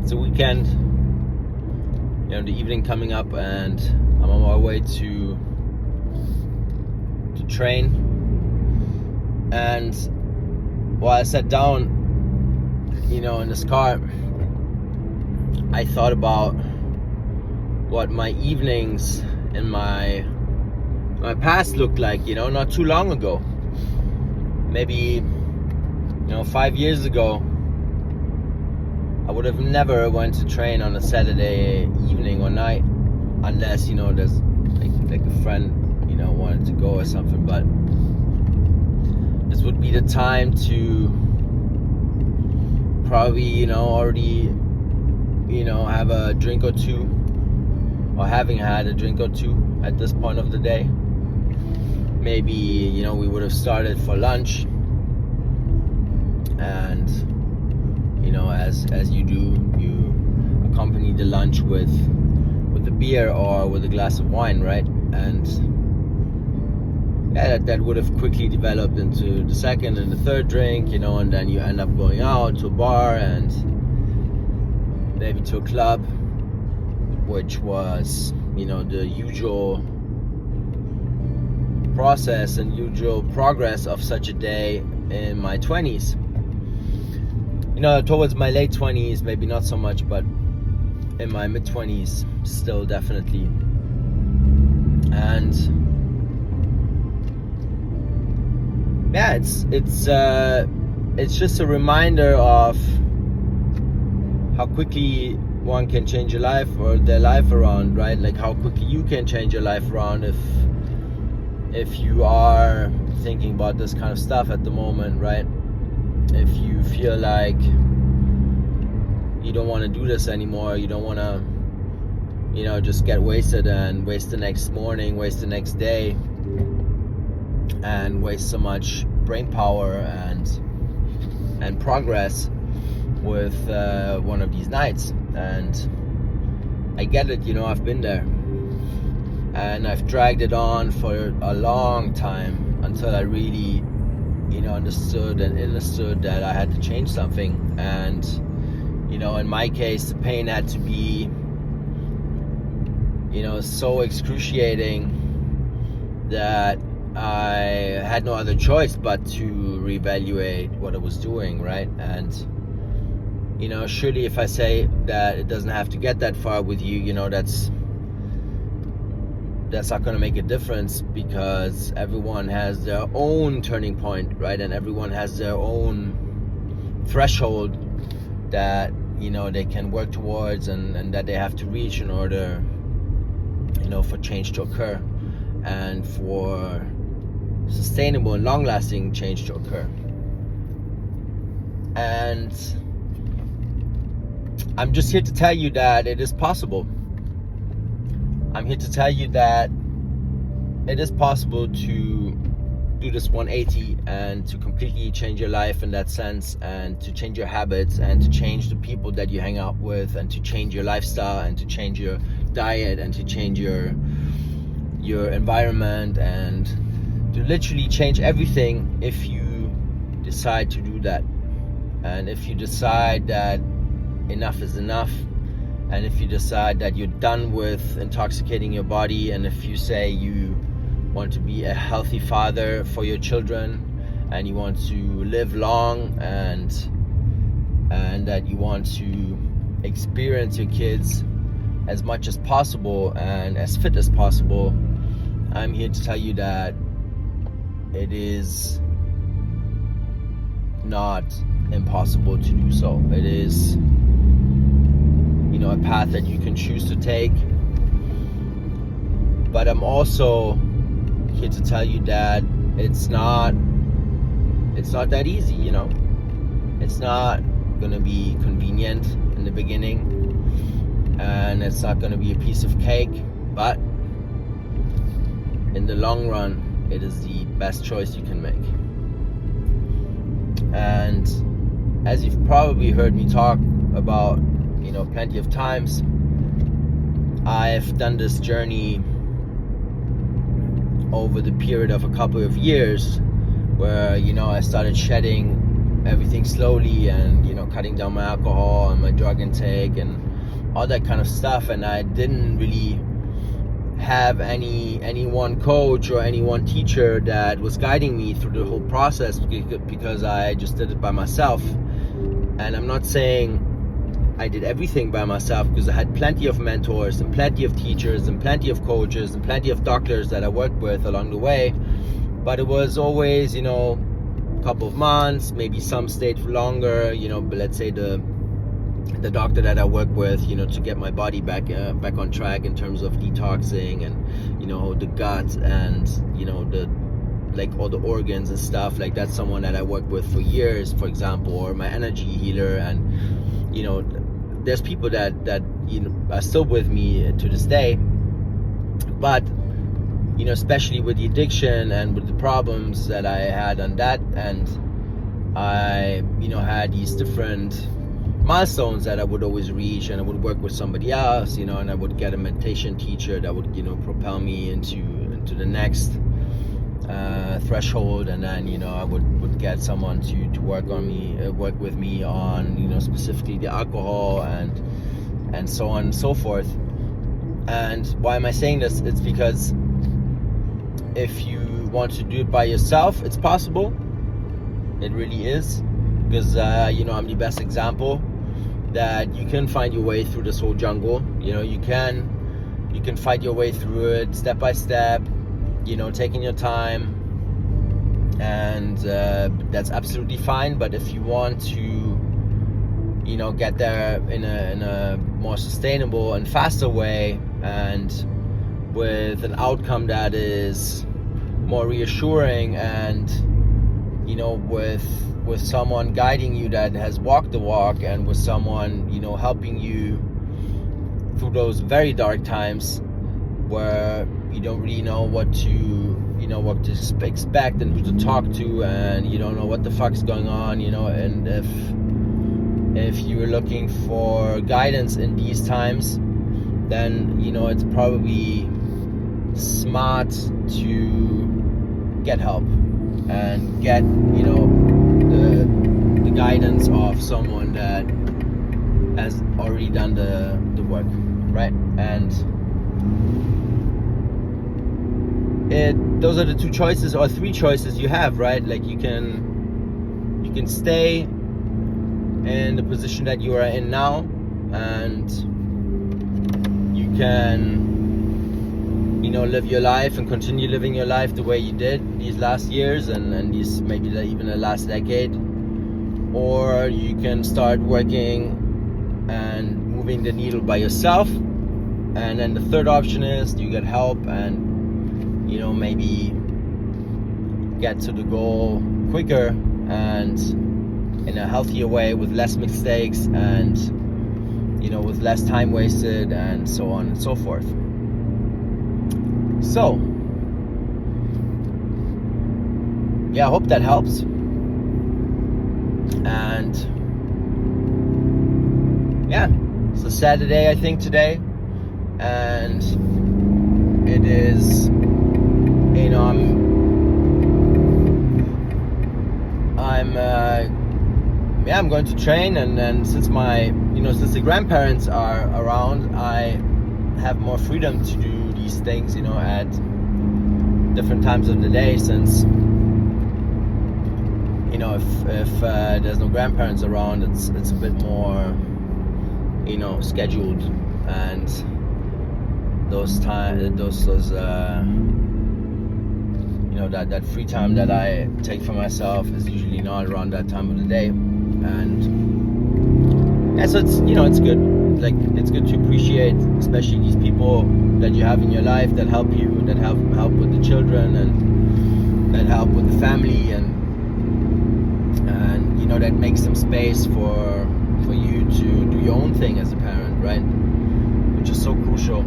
It's a weekend, the evening coming up, and I'm on my way to train. And while I sat down, in this car, I thought about what my evenings in my past looked like, not too long ago. Maybe, 5 years ago, I would have never went to train on a Saturday evening or night, unless, there's like a friend, wanted to go or something. But this would be the time to probably, already, have a drink or two, or having had a drink or two at this point of the day. Maybe, we would have started for lunch, and, as you do, you accompany the lunch with a beer or with a glass of wine, right? And that would have quickly developed into the second and the third drink, and then you end up going out to a bar and maybe to a club, which was, the usual process and usual progress of such a day in my 20s. Towards my late 20s, maybe not so much, but in my mid 20s, still definitely. And yeah, it's just a reminder of how quickly one can change your life or their life around, right? Like how quickly you can change your life around if you are thinking about this kind of stuff at the moment, right? If you feel like you don't want to do this anymore, you don't want to, just get wasted and waste the next morning, waste the next day, and waste so much brain power and progress with one of these nights. And I get it, I've been there, and I've dragged it on for a long time until I really understood that I had to change something. And in my case, the pain had to be so excruciating that I had no other choice but to reevaluate what I was doing, right? And surely if I say that it doesn't have to get that far with you, that's not going to make a difference, because everyone has their own turning point, right? And everyone has their own threshold that they can work towards and that they have to reach in order for change to occur, and for sustainable and long-lasting change to occur. And I'm just here to tell you that it is possible. I'm here to tell you that it is possible to do this 180 and to completely change your life in that sense, and to change your habits, and to change the people that you hang out with, and to change your lifestyle, and to change your diet, and to change your environment, and to literally change everything if you decide to do that. And if you decide that enough is enough, and if you decide that you're done with intoxicating your body, and if you say you want to be a healthy father for your children, and you want to live long, and that you want to experience your kids as much as possible and as fit as possible, I'm here to tell you that it is not impossible to do so. It is a path that you can choose to take. But I'm also here to tell you that it's not that easy. It's not gonna be convenient in the beginning, and it's not gonna be a piece of cake, but in the long run it is the best choice you can make. And as you've probably heard me talk about plenty of times, I've done this journey over the period of a couple of years, where I started shedding everything slowly, and cutting down my alcohol and my drug intake and all that kind of stuff. And I didn't really have any one coach or any one teacher that was guiding me through the whole process, because I just did it by myself. And I'm not saying I did everything by myself, because I had plenty of mentors and plenty of teachers and plenty of coaches and plenty of doctors that I worked with along the way. But it was always, a couple of months, maybe some stayed for longer, but let's say the doctor that I work with, to get my body back on track in terms of detoxing and, the gut and, all the organs and stuff, like that's someone that I worked with for years, for example, or my energy healer. And, there's people that are still with me to this day. But, especially with the addiction and with the problems that I had on that end, I, had these different milestones that I would always reach, and I would work with somebody else, and I would get a meditation teacher that would, propel me into the next threshold, and then, I would get someone to work with me on, specifically the alcohol and so on and so forth. And why am I saying this? It's because if you want to do it by yourself, it's possible. It really is, because I'm the best example that you can find your way through this whole jungle. You can fight your way through it step by step, taking your time, and that's absolutely fine. But if you want to get there in a more sustainable and faster way, and with an outcome that is more reassuring, and with someone guiding you that has walked the walk, and with someone helping you through those very dark times where you don't really know what to expect and who to talk to, and you don't know what the fuck's going on, and if you're looking for guidance in these times, then it's probably smart to get help and get the guidance of someone that has already done the work, right? And those are the two choices or three choices you have, right? Like you can stay in the position that you are in now, and you can live your life and continue living your life the way you did these last years and these maybe even the last decade, or you can start working and moving the needle by yourself. And then the third option is you get help and maybe get to the goal quicker and in a healthier way, with less mistakes and with less time wasted, and so on and so forth. So yeah, I hope that helps. And yeah, it's a Saturday, I think, today, and it is, I'm going to train, and then since since the grandparents are around, I have more freedom to do these things, at different times of the day, since if there's no grandparents around, it's a bit more scheduled, and that free time that I take for myself is usually not around that time of the day. And yeah, so it's it's good. Like, it's good to appreciate, especially these people that you have in your life that help you, that help with the children, and that help with the family, and that makes some space for you to do your own thing as a parent, right? Which is so crucial.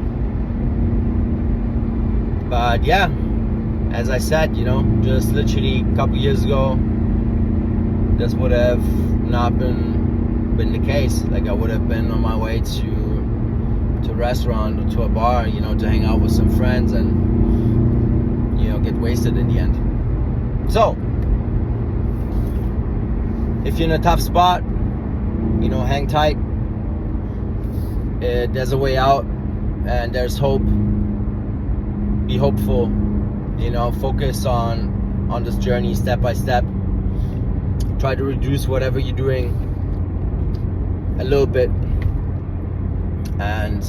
But yeah, as I said, just literally a couple years ago, this would have not been the case. Like, I would have been on my way to a restaurant or to a bar, to hang out with some friends and get wasted in the end. So if you're in a tough spot, you know, hang tight. There's a way out, and there's hope. Be hopeful, you know, focus on this journey step by step. Try to reduce whatever you're doing a little bit, and